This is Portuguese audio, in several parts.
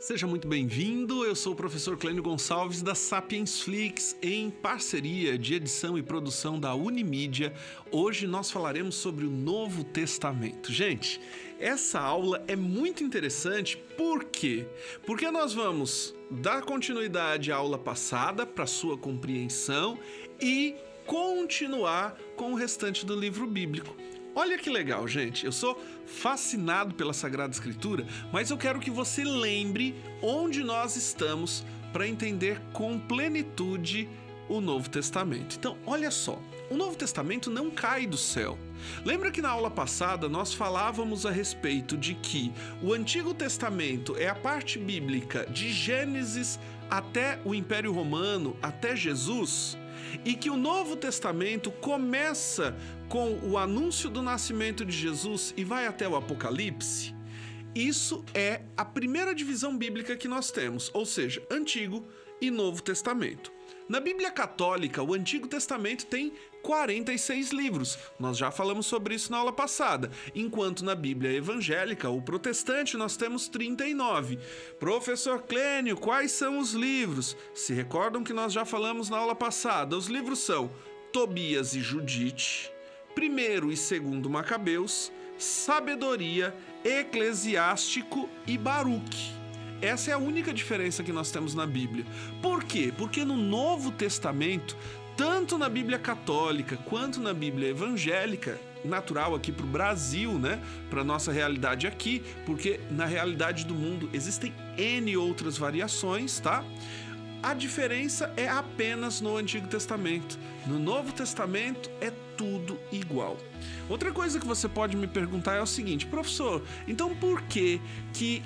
Seja muito bem-vindo, eu sou o professor Clênio Gonçalves da Sapiens Flix, em parceria de edição e produção da Unimídia. Hoje nós falaremos sobre o Novo Testamento. Gente, essa aula é muito interessante, por quê? Porque nós vamos dar continuidade à aula passada para sua compreensão e continuar com o restante do livro bíblico. Olha que legal, gente. Eu sou fascinado pela Sagrada Escritura, mas eu quero que você lembre onde nós estamos para entender com plenitude o Novo Testamento. Então, olha só, o Novo Testamento não cai do céu. Lembra que na aula passada nós falávamos a respeito de que o Antigo Testamento é a parte bíblica de Gênesis até o Império Romano, até Jesus? E que o Novo Testamento começa com o anúncio do nascimento de Jesus e vai até o Apocalipse? Isso é a primeira divisão bíblica que nós temos, ou seja, Antigo e Novo Testamento. Na Bíblia Católica, o Antigo Testamento tem 46 livros. Nós já falamos sobre isso na aula passada. Enquanto na Bíblia Evangélica ou Protestante nós temos 39. Professor Clênio, quais são os livros? Se recordam que nós já falamos na aula passada. Os livros são Tobias e Judite, 1º e 2º Macabeus, Sabedoria, Eclesiástico e Baruque. Essa é a única diferença que nós temos na Bíblia. Por quê? Porque no Novo Testamento, tanto na Bíblia Católica quanto na Bíblia Evangélica, natural aqui para o Brasil, né? Para nossa realidade aqui, porque na realidade do mundo existem N outras variações, tá? A diferença é apenas no Antigo Testamento. No Novo Testamento é tudo igual. Outra coisa que você pode me perguntar é o seguinte: professor, então por que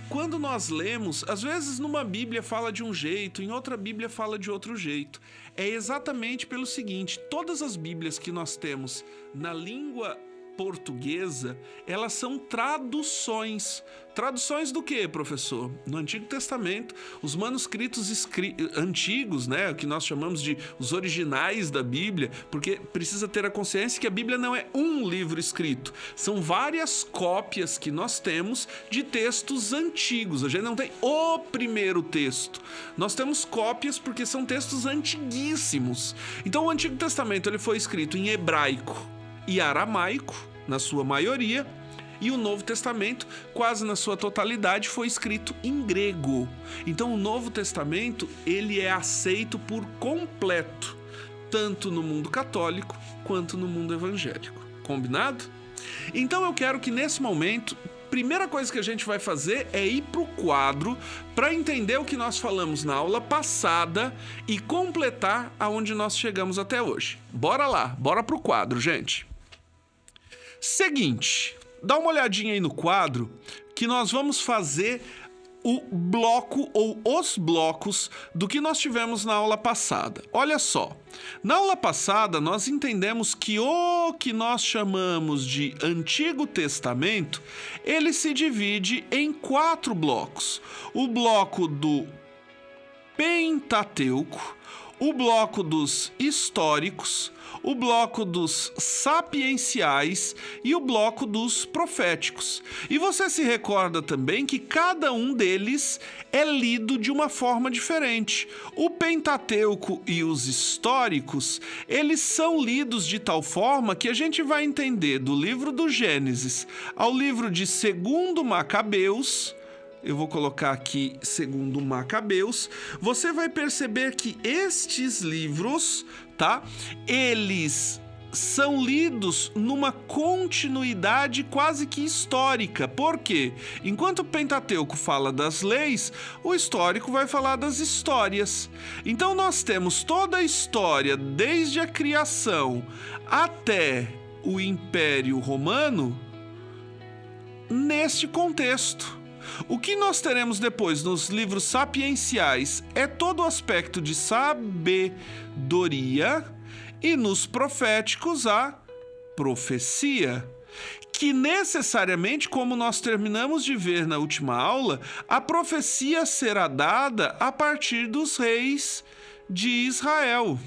quando nós lemos, às vezes numa Bíblia fala de um jeito, em outra Bíblia fala de outro jeito? É exatamente pelo seguinte: todas as Bíblias que nós temos na língua portuguesa, elas são traduções. Traduções do que, professor? No Antigo Testamento, os manuscritos antigos, né, que nós chamamos de os originais da Bíblia, porque precisa ter a consciência que a Bíblia não é um livro escrito, são várias cópias que nós temos de textos antigos. A gente não tem o primeiro texto, nós temos cópias porque são textos antiguíssimos. Então o Antigo Testamento ele foi escrito em hebraico e aramaico, na sua maioria, e o Novo Testamento, quase na sua totalidade, foi escrito em grego. Então o Novo Testamento, ele é aceito por completo, tanto no mundo católico quanto no mundo evangélico. Combinado? Então eu quero que nesse momento, primeira coisa que a gente vai fazer é ir para o quadro para entender o que nós falamos na aula passada e completar aonde nós chegamos até hoje. Bora lá, bora para o quadro, gente. Seguinte, dá uma olhadinha aí no quadro que nós vamos fazer o bloco ou os blocos do que nós tivemos na aula passada. Olha só, na aula passada nós entendemos que o que nós chamamos de Antigo Testamento, ele se divide em 4 blocos. O bloco do Pentateuco, o bloco dos históricos, o bloco dos sapienciais e o bloco dos proféticos. E você se recorda também que cada um deles é lido de uma forma diferente. O Pentateuco e os históricos, eles são lidos de tal forma que a gente vai entender do livro do Gênesis ao livro de 2º Macabeus. Eu vou colocar aqui 2º Macabeus. Você vai perceber que estes livros, tá? Eles são lidos numa continuidade quase que histórica. Por quê? Enquanto o Pentateuco fala das leis, o histórico vai falar das histórias. Então nós temos toda a história, desde a criação até o Império Romano, neste contexto. O que nós teremos depois nos livros sapienciais é todo o aspecto de sabedoria e nos proféticos a profecia, que necessariamente, como nós terminamos de ver na última aula, a profecia será dada a partir dos reis de Israel.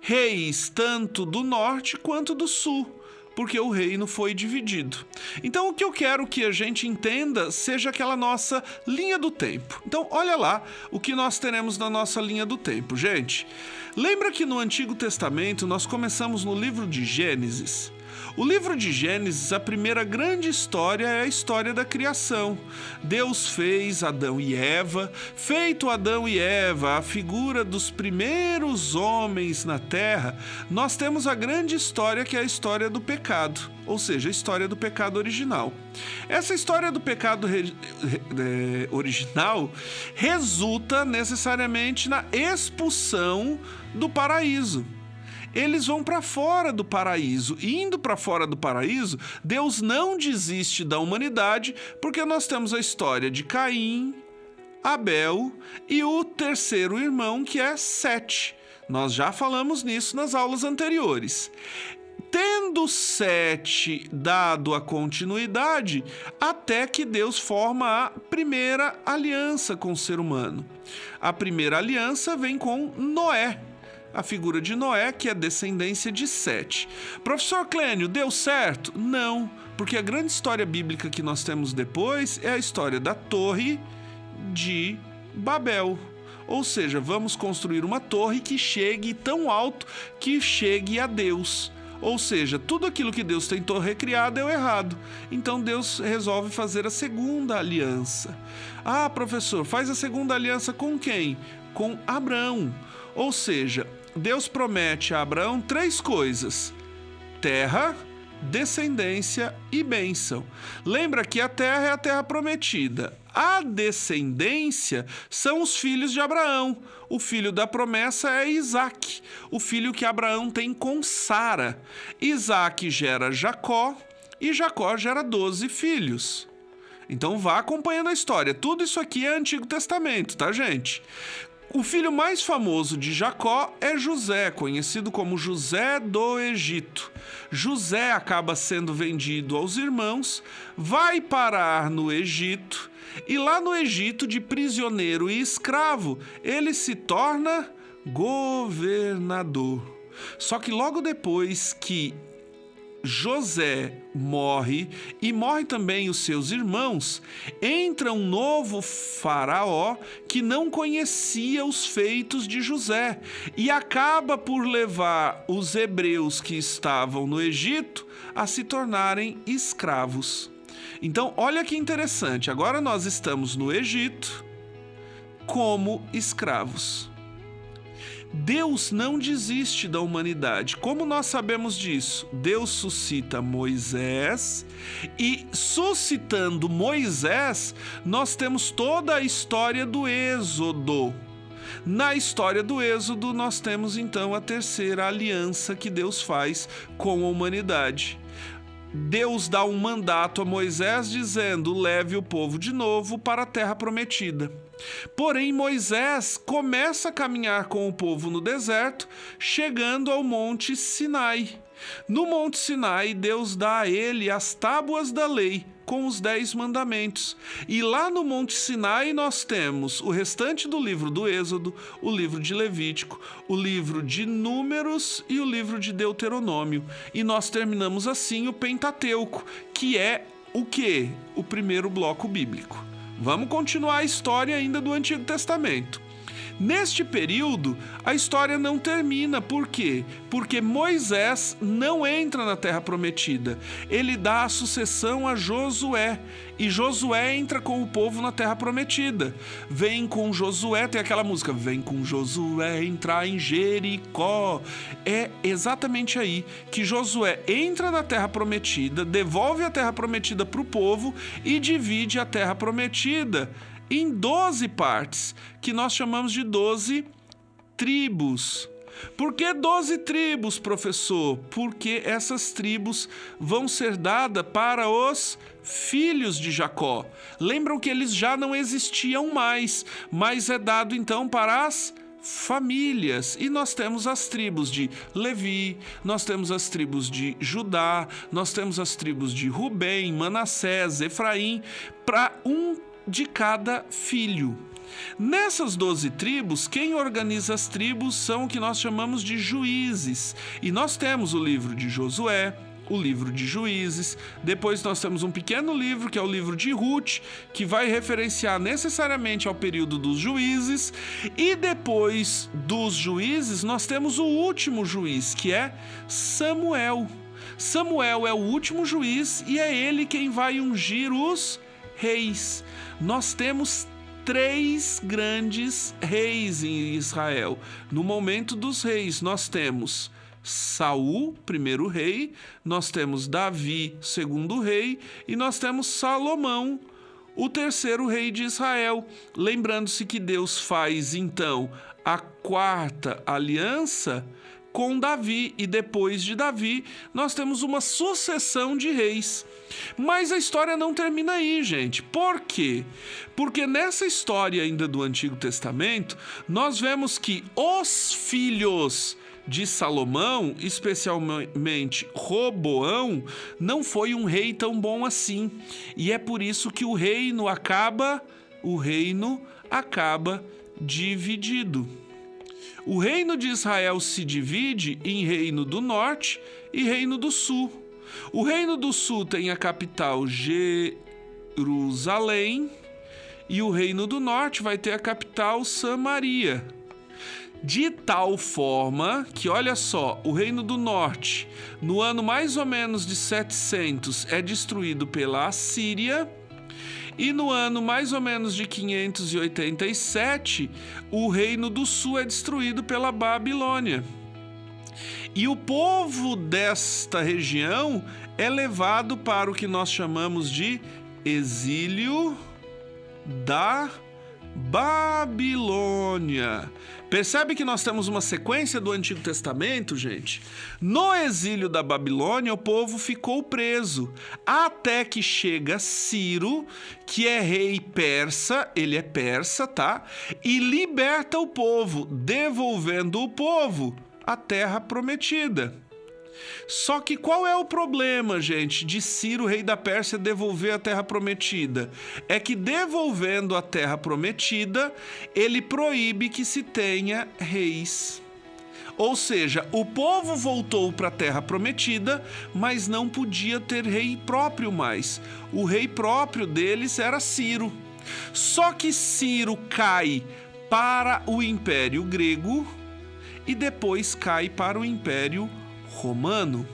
Reis tanto do norte quanto do sul. porque o reino foi dividido. Então, o que eu quero que a gente entenda seja aquela nossa linha do tempo. Então, olha lá o que nós teremos na nossa linha do tempo, gente. Lembra que no Antigo Testamento nós começamos no livro de Gênesis? O livro de Gênesis, a primeira grande história é a história da criação. Deus fez Adão e Eva. Feito Adão e Eva, a figura dos primeiros homens na terra, nós temos a grande história que é a história do pecado, ou seja, a história do pecado original. Essa história do pecado original resulta necessariamente na expulsão do paraíso. Eles vão para fora do paraíso. E indo para fora do paraíso, Deus não desiste da humanidade, porque nós temos a história de Caim, Abel e o terceiro irmão, que é Sete. Nós já falamos nisso nas aulas anteriores. Tendo Sete dado a continuidade, até que Deus forma a primeira aliança com o ser humano. A primeira aliança vem com Noé. A figura de Noé, que é descendência de Sete. Professor Clênio, deu certo? Não, porque a grande história bíblica que nós temos depois é a história da Torre de Babel. Ou seja, vamos construir uma torre que chegue tão alto que chegue a Deus. Ou seja, tudo aquilo que Deus tentou recriar deu errado. Então Deus resolve fazer a segunda aliança. Ah, professor, faz a segunda aliança com quem? Com Abrão. Ou seja, Deus promete a Abraão 3 coisas: terra, descendência e bênção. Lembra que a terra é a terra prometida. A descendência são os filhos de Abraão. O filho da promessa é Isaque, o filho que Abraão tem com Sara. Isaque gera Jacó e Jacó gera 12 filhos. Então vá acompanhando a história. Tudo isso aqui é Antigo Testamento, tá, gente? O filho mais famoso de Jacó é José, conhecido como José do Egito. José acaba sendo vendido aos irmãos, vai parar no Egito, e lá no Egito, de prisioneiro e escravo, ele se torna governador. Só que logo depois que José morre e morre também os seus irmãos, entra um novo faraó que não conhecia os feitos de José e acaba por levar os hebreus que estavam no Egito a se tornarem escravos. Então, olha que interessante, agora nós estamos no Egito como escravos. Deus não desiste da humanidade. Como nós sabemos disso? Deus suscita Moisés e, suscitando Moisés, nós temos toda a história do Êxodo. Na história do Êxodo, nós temos então a terceira aliança que Deus faz com a humanidade. Deus dá um mandato a Moisés dizendo: leve o povo de novo para a terra prometida. Porém, Moisés começa a caminhar com o povo no deserto, chegando ao Monte Sinai. No Monte Sinai, Deus dá a ele as tábuas da lei, com os 10 mandamentos. E lá no Monte Sinai nós temos o restante do livro do Êxodo, o livro de Levítico, o livro de Números e o livro de Deuteronômio. E nós terminamos assim o Pentateuco, que é o quê? O primeiro bloco bíblico. Vamos continuar a história ainda do Antigo Testamento. Neste período, a história não termina. Por quê? Porque Moisés não entra na Terra Prometida. Ele dá a sucessão a Josué. E Josué entra com o povo na Terra Prometida. Vem com Josué, tem aquela música, vem com Josué entrar em Jericó. É exatamente aí que Josué entra na Terra Prometida, devolve a Terra Prometida para o povo e divide a Terra Prometida em 12 partes, que nós chamamos de 12 tribos. Por que 12 tribos, professor? Porque essas tribos vão ser dadas para os filhos de Jacó. Lembram que eles já não existiam mais, mas é dado então para as famílias. E nós temos as tribos de Levi, nós temos as tribos de Judá, nós temos as tribos de Rubem, Manassés, Efraim, para de cada filho. Nessas 12 tribos, quem organiza as tribos são o que nós chamamos de juízes. E nós temos o livro de Josué, o livro de Juízes, depois nós temos um pequeno livro, que é o livro de Ruth, que vai referenciar necessariamente ao período dos juízes, e depois dos juízes nós temos o último juiz, que é Samuel. Samuel é o último juiz e é ele quem vai ungir os reis. Nós temos 3 grandes reis em Israel. No momento dos reis, nós temos Saul, primeiro rei, nós temos Davi, segundo rei, e nós temos Salomão, o terceiro rei de Israel. Lembrando-se que Deus faz, então, a 4ª aliança com Davi, e depois de Davi, nós temos uma sucessão de reis. Mas a história não termina aí, gente. Por quê? Porque nessa história ainda do Antigo Testamento, nós vemos que os filhos de Salomão, especialmente Roboão, não foi um rei tão bom assim. E é por isso que o reino acaba dividido. O reino de Israel se divide em reino do norte e reino do sul. O reino do sul tem a capital Jerusalém e o reino do norte vai ter a capital Samaria. De tal forma que, olha só, o reino do norte, no ano mais ou menos de 700, é destruído pela Assíria. E no ano mais ou menos de 587, o reino do sul é destruído pela Babilônia. E o povo desta região é levado para o que nós chamamos de exílio da Babilônia. Percebe que nós temos uma sequência do Antigo Testamento, gente? No exílio da Babilônia, o povo ficou preso, até que chega Ciro, que é rei persa, ele é persa, tá? E liberta o povo, devolvendo o povo à terra prometida. Só que qual é o problema, gente, de Ciro, rei da Pérsia, devolver a terra prometida? É que devolvendo a terra prometida, ele proíbe que se tenha reis. Ou seja, o povo voltou para a terra prometida, mas não podia ter rei próprio mais. O rei próprio deles era Ciro. Só que Ciro cai para o Império Grego e depois cai para o Império Romano.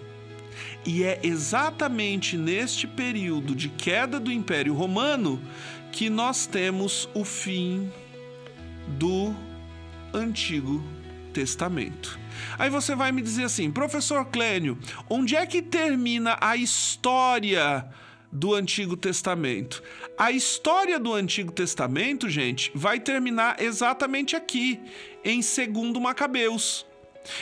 E é exatamente neste período de queda do Império Romano que nós temos o fim do Antigo Testamento. Aí você vai me dizer assim, professor Clênio, onde é que termina a história do Antigo Testamento? A história do Antigo Testamento, gente, vai terminar exatamente aqui, em 2 Macabeus.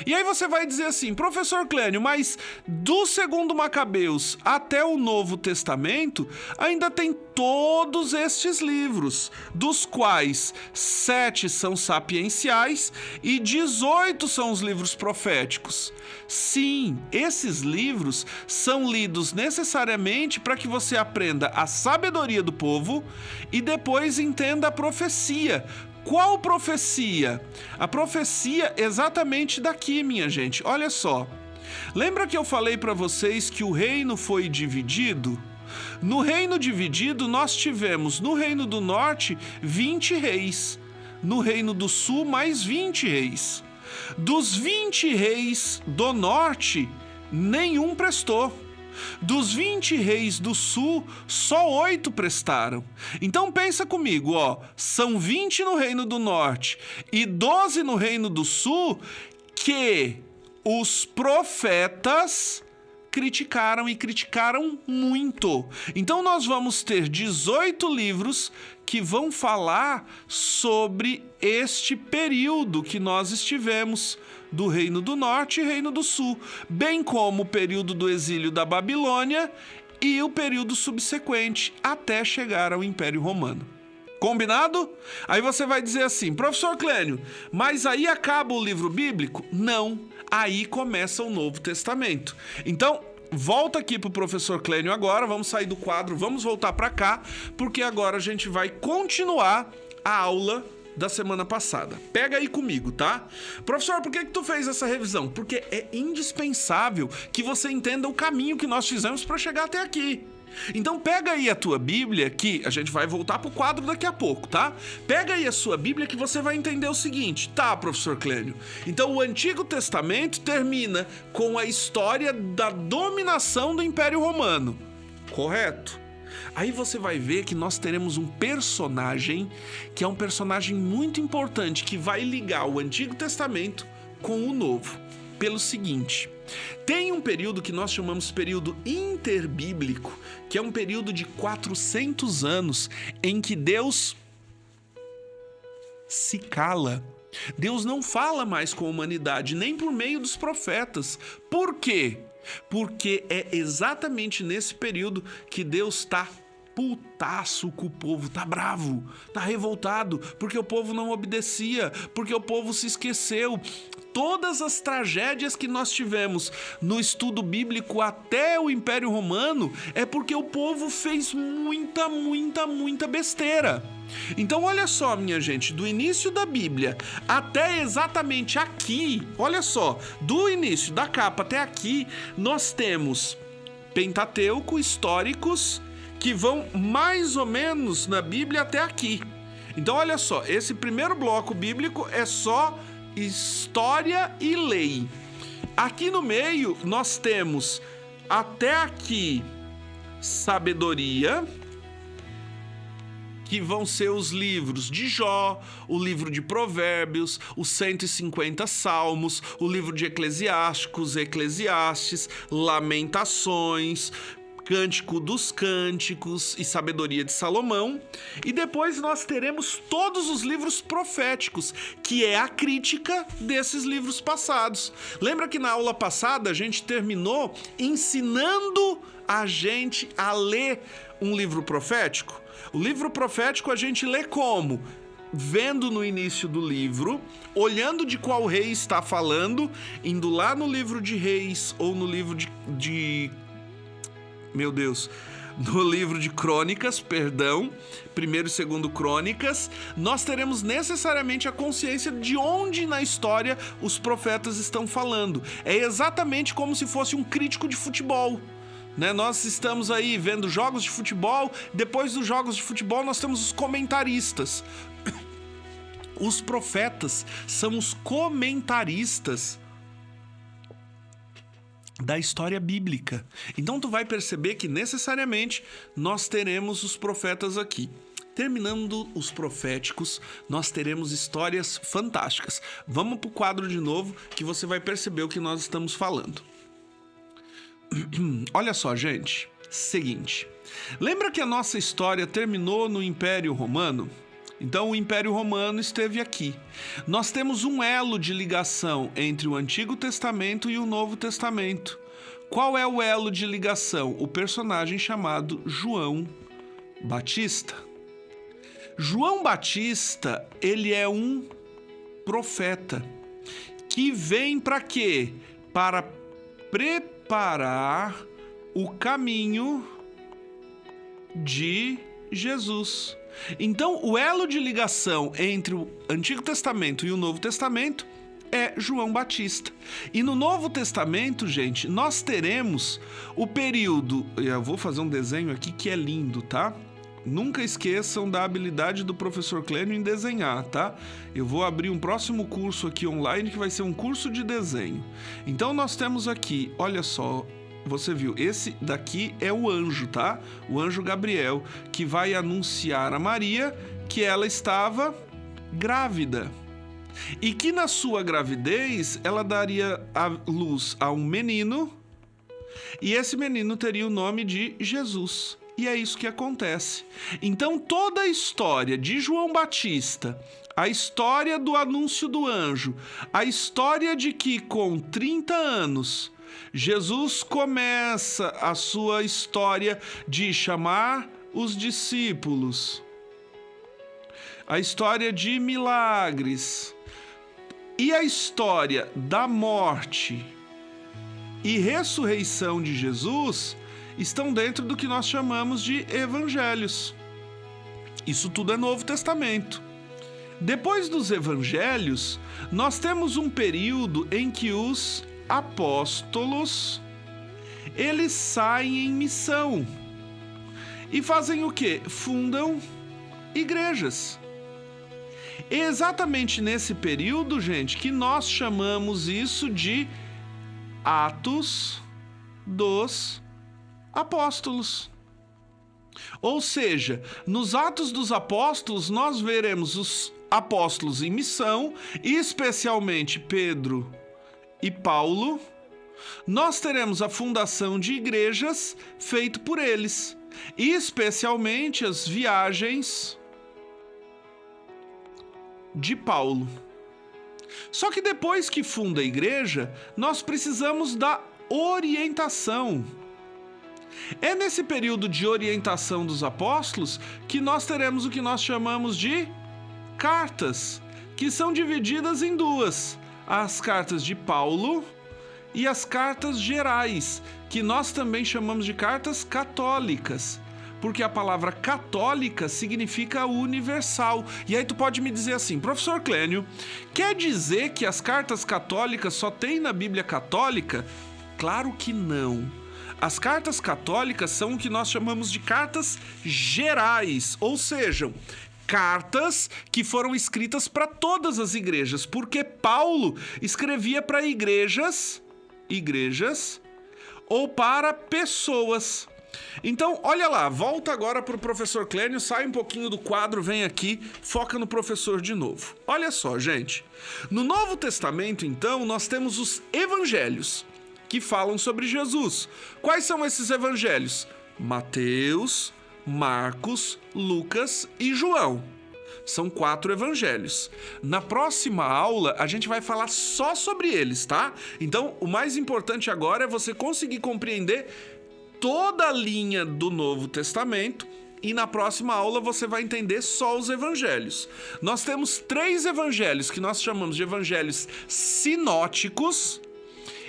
E aí você vai dizer assim, professor Clênio, mas do 2 Macabeus até o Novo Testamento ainda tem todos estes livros, dos quais 7 são sapienciais e 18 são os livros proféticos. Sim, esses livros são lidos necessariamente para que você aprenda a sabedoria do povo e depois entenda a profecia. Qual profecia? A profecia exatamente daqui, minha gente. Olha só. Lembra que eu falei para vocês que o reino foi dividido? No reino dividido, nós tivemos no reino do norte 20 reis. No reino do sul, mais 20 reis. Dos 20 reis do norte, nenhum prestou. Dos 20 reis do sul, só 8 prestaram. Então pensa comigo, ó, são 20 no reino do norte e 12 no reino do sul que os profetas criticaram e criticaram muito. Então nós vamos ter 18 livros que vão falar sobre este período que nós estivemos do Reino do Norte e Reino do Sul, bem como o período do exílio da Babilônia e o período subsequente até chegar ao Império Romano. Combinado? Aí você vai dizer assim, professor Clênio, mas aí acaba o livro bíblico? Não, aí começa o Novo Testamento. Então, volta aqui pro professor Clênio agora, vamos sair do quadro, vamos voltar para cá, porque agora a gente vai continuar a aula da semana passada. Pega aí comigo, tá? Professor, por que tu fez essa revisão? Porque é indispensável que você entenda o caminho que nós fizemos para chegar até aqui. Então pega aí a tua Bíblia, que a gente vai voltar pro quadro daqui a pouco, tá? Pega aí a sua Bíblia que você vai entender o seguinte. Tá, professor Clênio? Então o Antigo Testamento termina com a história da dominação do Império Romano, correto? Aí você vai ver que nós teremos um personagem que é um personagem muito importante, que vai ligar o Antigo Testamento com o Novo. Pelo seguinte, tem um período que nós chamamos período interbíblico, que é um período de 400 anos em que Deus se cala. Deus não fala mais com a humanidade, nem por meio dos profetas. Por quê? Porque é exatamente nesse período que Deus está putaço com o povo, tá bravo, tá revoltado, porque o povo não obedecia, porque o povo se esqueceu. Todas as tragédias que nós tivemos no estudo bíblico até o Império Romano é porque o povo fez muita besteira. Então olha só, minha gente, do início da Bíblia até exatamente aqui, olha só, do início da capa até aqui, nós temos Pentateuco, históricos, que vão mais ou menos na Bíblia até aqui. Então olha só, esse primeiro bloco bíblico é só história e lei. Aqui no meio nós temos até aqui sabedoria, que vão ser os livros de Jó, o livro de Provérbios, os 150 Salmos, o livro de Eclesiásticos, Eclesiastes, Lamentações, Cântico dos Cânticos e Sabedoria de Salomão. E depois nós teremos todos os livros proféticos, que é a crítica desses livros passados. Lembra que na aula passada a gente terminou ensinando a gente a ler um livro profético? O livro profético a gente lê como? Vendo no início do livro, olhando de qual rei está falando, indo lá no livro de Reis ou no livro no livro de Crônicas, perdão, 1º e 2º Crônicas, nós teremos necessariamente a consciência de onde na história os profetas estão falando. É exatamente como se fosse um crítico de futebol, né? Nós estamos aí vendo jogos de futebol, depois dos jogos de futebol nós temos os comentaristas. Os profetas são os comentaristas da história bíblica. Então tu vai perceber que necessariamente nós teremos os profetas aqui. Terminando os proféticos, nós teremos histórias fantásticas. Vamos pro quadro de novo que você vai perceber o que nós estamos falando. Olha só, gente, seguinte. Lembra que a nossa história terminou no Império Romano? Então o Império Romano esteve aqui. Nós temos um elo de ligação entre o Antigo Testamento e o Novo Testamento. Qual é o elo de ligação? O personagem chamado João Batista. João Batista, ele é um profeta que vem para quê? Para preparar o caminho de Jesus. Então, o elo de ligação entre o Antigo Testamento e o Novo Testamento é João Batista. E no Novo Testamento, gente, nós teremos o período... Eu vou fazer um desenho aqui que é lindo, tá? Nunca esqueçam da habilidade do professor Clênio em desenhar, tá? Eu vou abrir um próximo curso aqui online que vai ser um curso de desenho. Então, nós temos aqui, olha só... Você viu, esse daqui é o anjo, tá? O anjo Gabriel, que vai anunciar a Maria que ela estava grávida. E que na sua gravidez, ela daria a luz a um menino, e esse menino teria o nome de Jesus. E é isso que acontece. Então, toda a história de João Batista, a história do anúncio do anjo, a história de que com 30 anos... Jesus começa a sua história de chamar os discípulos, a história de milagres e a história da morte e ressurreição de Jesus estão dentro do que nós chamamos de evangelhos. Isso tudo é Novo Testamento. Depois dos evangelhos, nós temos um período em que os apóstolos, eles saem em missão. E fazem o quê? Fundam igrejas. É exatamente nesse período, gente, que nós chamamos isso de Atos dos Apóstolos. Ou seja, nos Atos dos Apóstolos, nós veremos os apóstolos em missão, especialmente Pedro e Paulo. Nós teremos a fundação de igrejas feito por eles, especialmente as viagens de Paulo. Só que depois que funda a igreja, nós precisamos da orientação. É nesse período de orientação dos apóstolos que nós teremos o que nós chamamos de cartas, que são divididas em duas: as cartas de Paulo e as cartas gerais, que nós também chamamos de cartas católicas, porque a palavra católica significa universal. E aí tu pode me dizer assim: professor Clênio, quer dizer que as cartas católicas só tem na Bíblia católica? Claro que não. As cartas católicas são o que nós chamamos de cartas gerais, ou seja, cartas que foram escritas para todas as igrejas, porque Paulo escrevia para igrejas ou para pessoas. Então, olha lá, volta agora para o professor Clênio, sai um pouquinho do quadro, vem aqui, foca no professor de novo. Olha só, gente. No Novo Testamento, então, nós temos os evangelhos, que falam sobre Jesus. Quais são esses evangelhos? Mateus, Marcos, Lucas e João. São 4 evangelhos. Na próxima aula, a gente vai falar só sobre eles, tá? Então, o mais importante agora é você conseguir compreender toda a linha do Novo Testamento, e na próxima aula você vai entender só os evangelhos. Nós temos 3 evangelhos que nós chamamos de evangelhos sinóticos,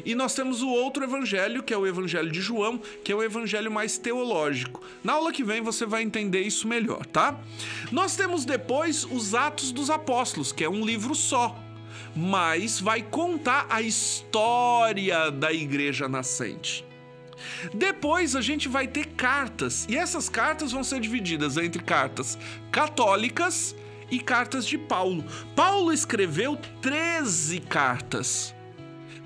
e nós temos o outro evangelho, que é o evangelho de João, que é o evangelho mais teológico. Na aula que vem você vai entender isso melhor, tá? Nós temos depois os Atos dos Apóstolos, que é um livro só, mas vai contar a história da igreja nascente. Depois a gente vai ter cartas, e essas cartas vão ser divididas entre cartas católicas e cartas de Paulo. Paulo escreveu 13 cartas.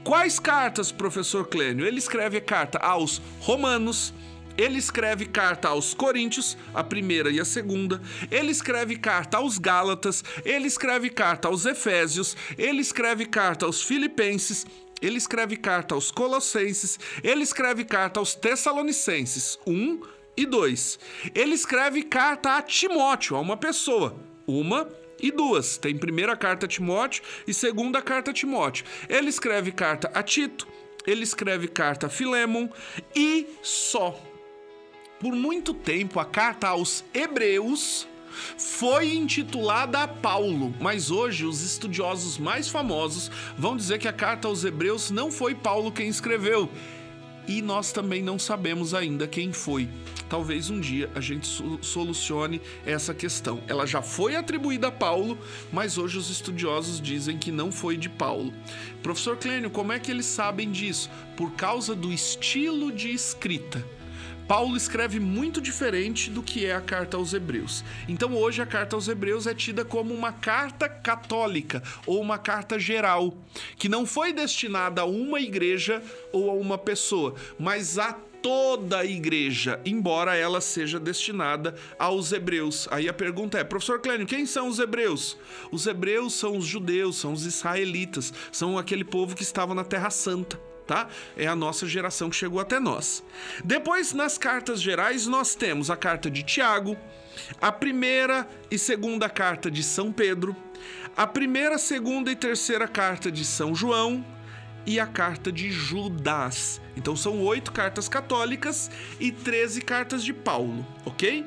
Quais cartas, professor Clênio? Ele escreve carta aos Romanos, ele escreve carta aos Coríntios, a primeira e a segunda, ele escreve carta aos Gálatas, ele escreve carta aos Efésios, ele escreve carta aos Filipenses, ele escreve carta aos Colossenses, ele escreve carta aos Tessalonicenses, 1 e 2. Ele escreve carta a Timóteo, a uma pessoa, 1 e 2. Tem primeira carta a Timóteo e segunda carta a Timóteo. Ele escreve carta a Tito, ele escreve carta a Filémon e só. Por muito tempo, a carta aos Hebreus foi intitulada a Paulo, mas hoje os estudiosos mais famosos vão dizer que a carta aos Hebreus não foi Paulo quem escreveu. E nós também não sabemos ainda quem foi. Talvez um dia a gente solucione essa questão. Ela já foi atribuída a Paulo, mas hoje os estudiosos dizem que não foi de Paulo. Professor Clênio, como é que eles sabem disso? Por causa do estilo de escrita. Paulo escreve muito diferente do que é a carta aos Hebreus. Então hoje a carta aos Hebreus é tida como uma carta católica ou uma carta geral, que não foi destinada a uma igreja ou a uma pessoa, mas a toda a igreja, embora ela seja destinada aos hebreus. Aí a pergunta é, professor Clênio, quem são os hebreus? Os hebreus são os judeus, são os israelitas, são aquele povo que estava na Terra Santa. Tá? É a nossa geração que chegou até nós. Depois, nas cartas gerais, nós temos a carta de Tiago, a primeira e segunda carta de São Pedro, a primeira, segunda e terceira carta de São João e a carta de Judas. Então são 8 cartas católicas e 13 cartas de Paulo, ok?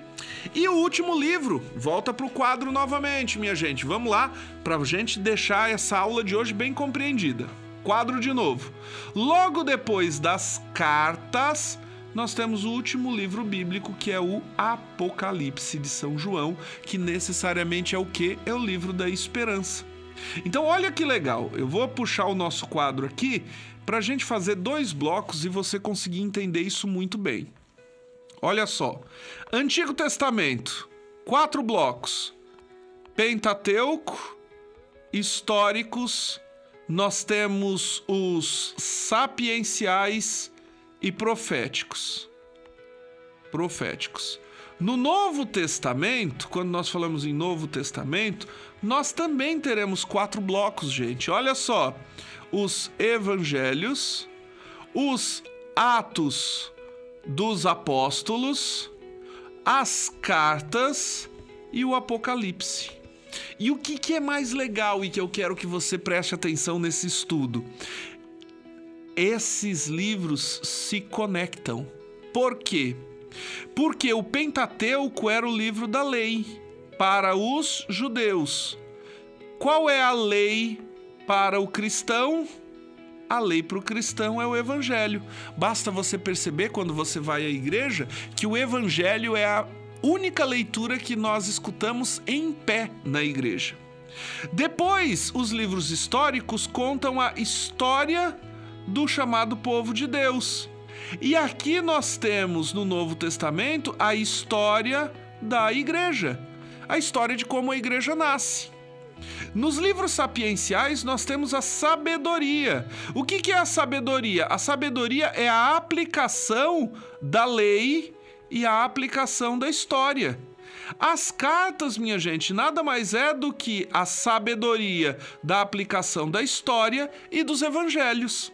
E o último livro, volta para o quadro novamente, minha gente. Vamos lá, para a gente deixar essa aula de hoje bem compreendida. Quadro de novo. Logo depois das cartas, nós temos o último livro bíblico, que é o Apocalipse de São João, que necessariamente é o quê? É o livro da esperança. Então olha que legal, eu vou puxar o nosso quadro aqui para a gente fazer 2 blocos e você conseguir entender isso muito bem. Olha só, Antigo Testamento, 4 blocos, Pentateuco, históricos, nós temos os sapienciais e proféticos. No Novo Testamento, quando nós falamos em Novo Testamento, nós também teremos 4 blocos, gente. Olha só, os evangelhos, os Atos dos Apóstolos, as cartas e o Apocalipse. E o que é mais legal e que eu quero que você preste atenção nesse estudo? Esses livros se conectam. Por quê? Porque o Pentateuco era o livro da lei para os judeus. Qual é a lei para o cristão? A lei para o cristão é o Evangelho. Basta você perceber, quando você vai à igreja, que o Evangelho é a única leitura que nós escutamos em pé na igreja. Depois, os livros históricos contam a história do chamado povo de Deus. E aqui nós temos no Novo Testamento a história da igreja, a história de como a igreja nasce. Nos livros sapienciais nós temos a sabedoria. O que é a sabedoria? A sabedoria é a aplicação da lei e a aplicação da história. As cartas, minha gente, nada mais é do que a sabedoria da aplicação da história e dos evangelhos.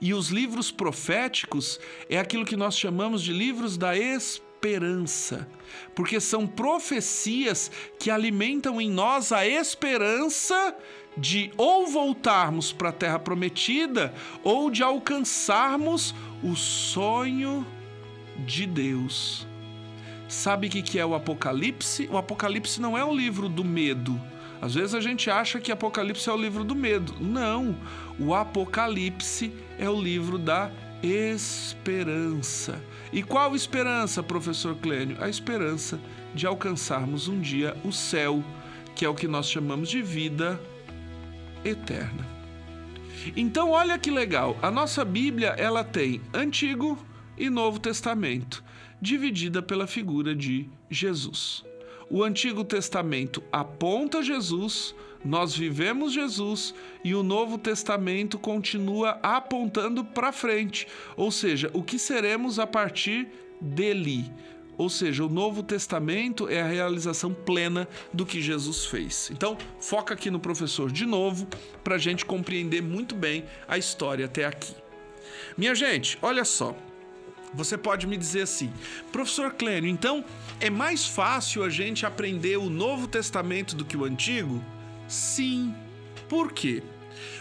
E os livros proféticos é aquilo que nós chamamos de livros da esperança, porque são profecias que alimentam em nós a esperança de ou voltarmos para a Terra Prometida ou de alcançarmos o sonho de Deus. Sabe o que é o Apocalipse? O Apocalipse não é um livro do medo. Às vezes a gente acha que Apocalipse é o livro do medo. Não, o Apocalipse é o livro da esperança. E qual esperança, professor Clênio? A esperança de alcançarmos um dia o céu, que é o que nós chamamos de vida eterna. Então, olha que legal, a nossa Bíblia, ela tem Antigo e Novo Testamento, dividida pela figura de Jesus. O Antigo Testamento aponta Jesus, nós vivemos Jesus, e o Novo Testamento continua apontando para frente, ou seja, o que seremos a partir dele. Ou seja, o Novo Testamento é a realização plena do que Jesus fez. Então, foca aqui no professor de novo, para a gente compreender muito bem a história até aqui. Minha gente, olha só. Você pode me dizer assim, professor Clênio, então é mais fácil a gente aprender o Novo Testamento do que o Antigo? Sim. Por quê?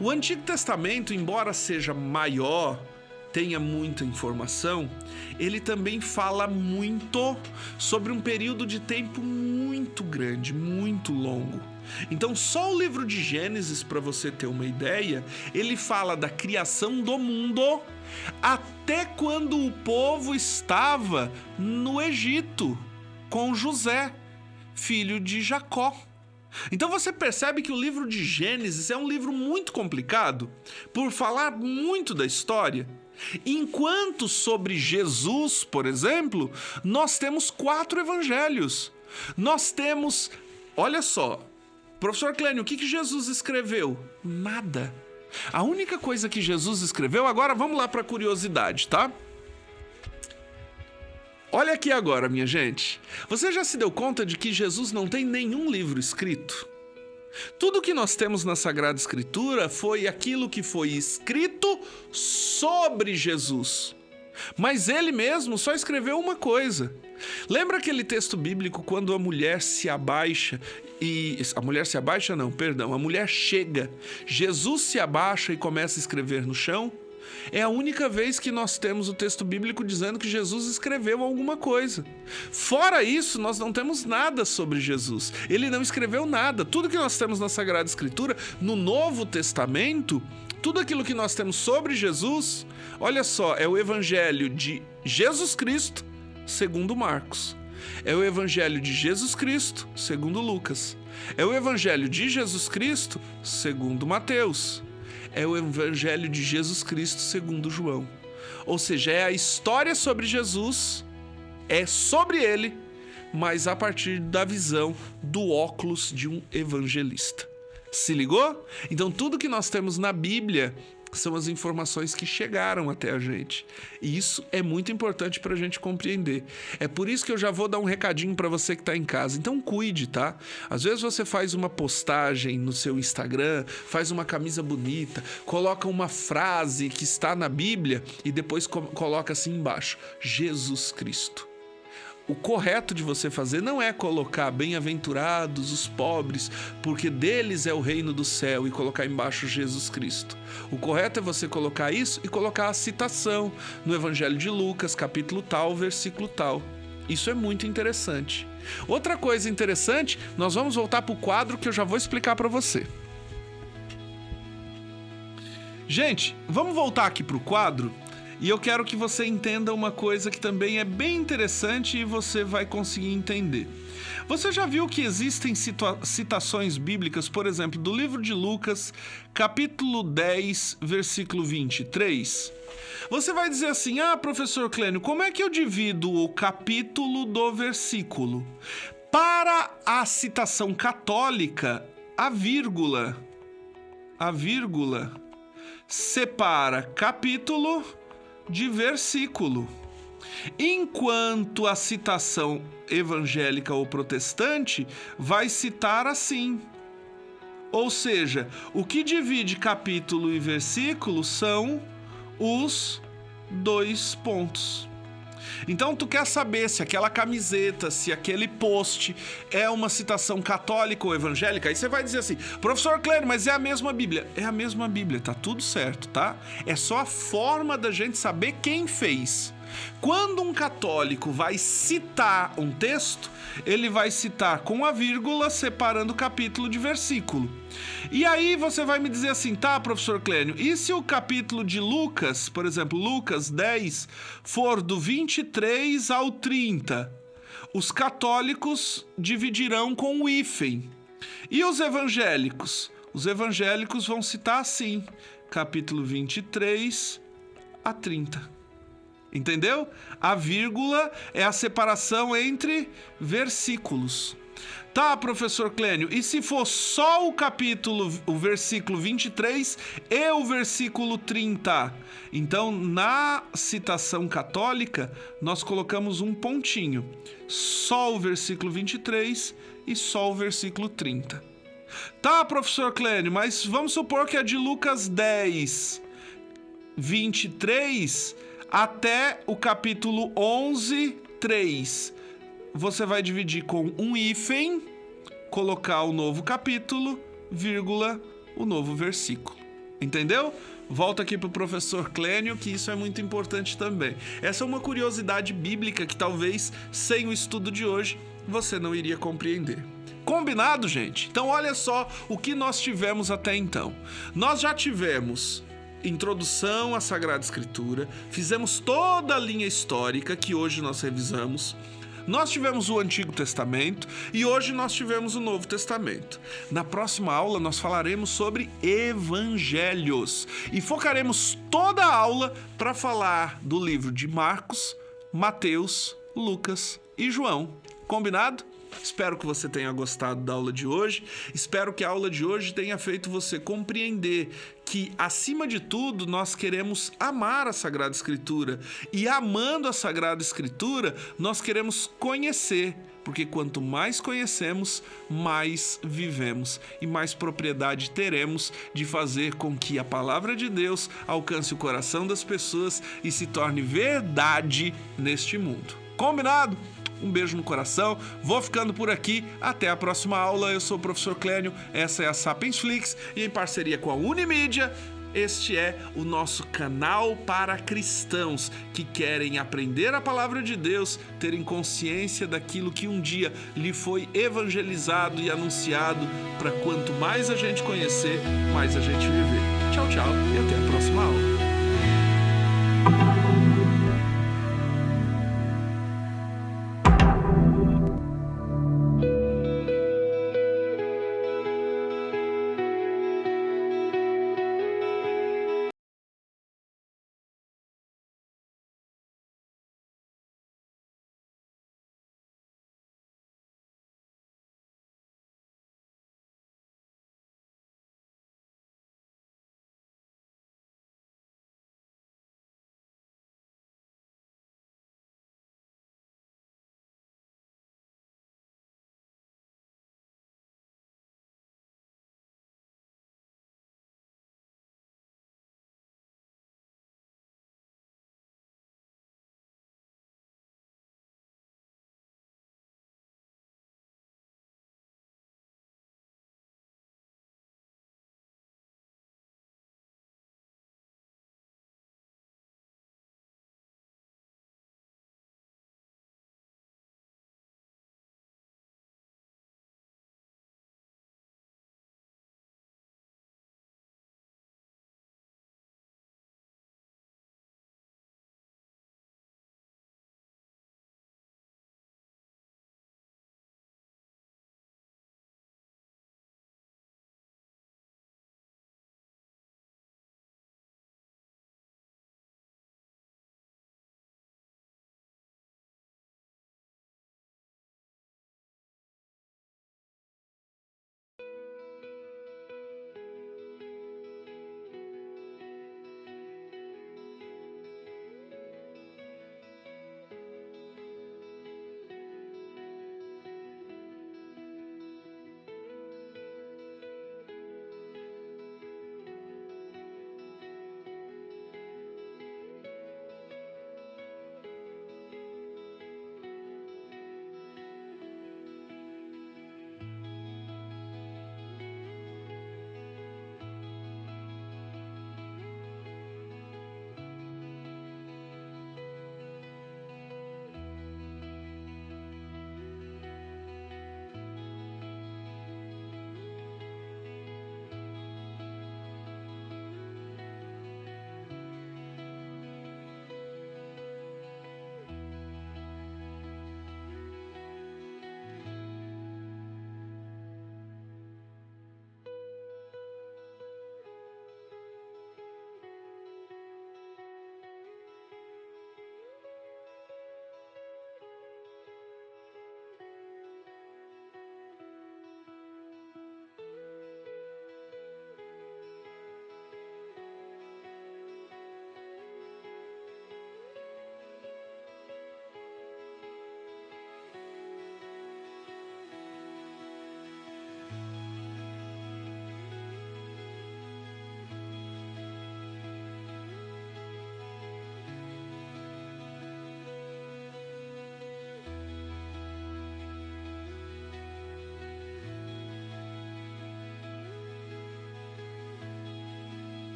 O Antigo Testamento, embora seja maior, tenha muita informação, ele também fala muito sobre um período de tempo muito grande, muito longo. Então, só o livro de Gênesis, para você ter uma ideia, ele fala da criação do mundo até quando o povo estava no Egito, com José, filho de Jacó. Então você percebe que o livro de Gênesis é um livro muito complicado, por falar muito da história. Enquanto sobre Jesus, por exemplo, nós temos 4 evangelhos. Nós temos, olha só, professor Clênio, o que Jesus escreveu? Nada. A única coisa que Jesus escreveu, agora vamos lá para a curiosidade, tá? Olha aqui agora, minha gente. Você já se deu conta de que Jesus não tem nenhum livro escrito? Tudo que nós temos na Sagrada Escritura foi aquilo que foi escrito sobre Jesus. Mas ele mesmo só escreveu uma coisa. Lembra aquele texto bíblico quando a mulher se abaixa e... A mulher chega. Jesus se abaixa e começa a escrever no chão? É a única vez que nós temos o texto bíblico dizendo que Jesus escreveu alguma coisa. Fora isso, nós não temos nada sobre Jesus. Ele não escreveu nada. Tudo que nós temos na Sagrada Escritura, no Novo Testamento, Tudo aquilo que nós temos sobre Jesus, olha só, é o evangelho de Jesus Cristo, segundo Marcos. É o evangelho de Jesus Cristo, segundo Lucas. É o evangelho de Jesus Cristo, segundo Mateus. É o evangelho de Jesus Cristo, segundo João. Ou seja, é a história sobre Jesus, é sobre ele, mas a partir da visão do óculos de um evangelista. Se ligou? Então tudo que nós temos na Bíblia são as informações que chegaram até a gente. E isso é muito importante para a gente compreender. É por isso que eu já vou dar um recadinho para você que está em casa. Então cuide, tá? Às vezes você faz uma postagem no seu Instagram, faz uma camisa bonita, coloca uma frase que está na Bíblia e depois coloca assim embaixo: Jesus Cristo. O correto de você fazer não é colocar bem-aventurados os pobres, porque deles é o reino do céu, e colocar embaixo Jesus Cristo. O correto é você colocar isso e colocar a citação no Evangelho de Lucas, capítulo tal, versículo tal. Isso é muito interessante. Outra coisa interessante, nós vamos voltar para o quadro que eu já vou explicar para você. Gente, vamos voltar aqui para o quadro. E eu quero que você entenda uma coisa que também é bem interessante e você vai conseguir entender. Você já viu que existem citações bíblicas, por exemplo, do livro de Lucas, capítulo 10, versículo 23? Você vai dizer assim: ah, professor Clênio, como é que eu divido o capítulo do versículo? Para a citação católica, a vírgula separa capítulo de versículo, enquanto a citação evangélica ou protestante vai citar assim. Ou seja, o que divide capítulo e versículo são os 2 pontos. Então tu quer saber se aquela camiseta, se aquele post é uma citação católica ou evangélica? Aí você vai dizer assim: professor Clênio, mas é a mesma Bíblia. É a mesma Bíblia, tá tudo certo, tá? É só a forma da gente saber quem fez. Quando um católico vai citar um texto, ele vai citar com a vírgula, separando capítulo de versículo. E aí você vai me dizer assim: tá, professor Clênio, e se o capítulo de Lucas, por exemplo, Lucas 10, for do 23 ao 30? Os católicos dividirão com o hífen. E os evangélicos? Os evangélicos vão citar assim, capítulo 23 a 30. Entendeu? A vírgula é a separação entre versículos. Tá, professor Clênio, e se for só o versículo 23 e o versículo 30? Então, na citação católica, nós colocamos um pontinho. Só o versículo 23 e só o versículo 30. Tá, professor Clênio, mas vamos supor que é de Lucas 10, 23... até o capítulo 11, 3. Você vai dividir com um hífen, colocar o novo capítulo, vírgula, o novo versículo. Entendeu? Volta aqui para o professor Clênio, que isso é muito importante também. Essa é uma curiosidade bíblica que talvez, sem o estudo de hoje, você não iria compreender. Combinado, gente? Então olha só o que nós tivemos até então. Nós já tivemos introdução à Sagrada Escritura, fizemos toda a linha histórica que hoje nós revisamos. Nós tivemos o Antigo Testamento e hoje nós tivemos o Novo Testamento. Na próxima aula nós falaremos sobre evangelhos e focaremos toda a aula para falar do livro de Marcos, Mateus, Lucas e João. Combinado? Espero que você tenha gostado da aula de hoje. Espero que a aula de hoje tenha feito você compreender que, acima de tudo, nós queremos amar a Sagrada Escritura. E amando a Sagrada Escritura, nós queremos conhecer. Porque quanto mais conhecemos, mais vivemos e mais propriedade teremos de fazer com que a palavra de Deus alcance o coração das pessoas e se torne verdade neste mundo. Combinado? Um beijo no coração, vou ficando por aqui, até a próxima aula. Eu sou o professor Clênio, essa é a Sapiens Flix e em parceria com a Unimídia, este é o nosso canal para cristãos que querem aprender a palavra de Deus, terem consciência daquilo que um dia lhe foi evangelizado e anunciado, para quanto mais a gente conhecer, mais a gente viver. Tchau, tchau e até a próxima aula.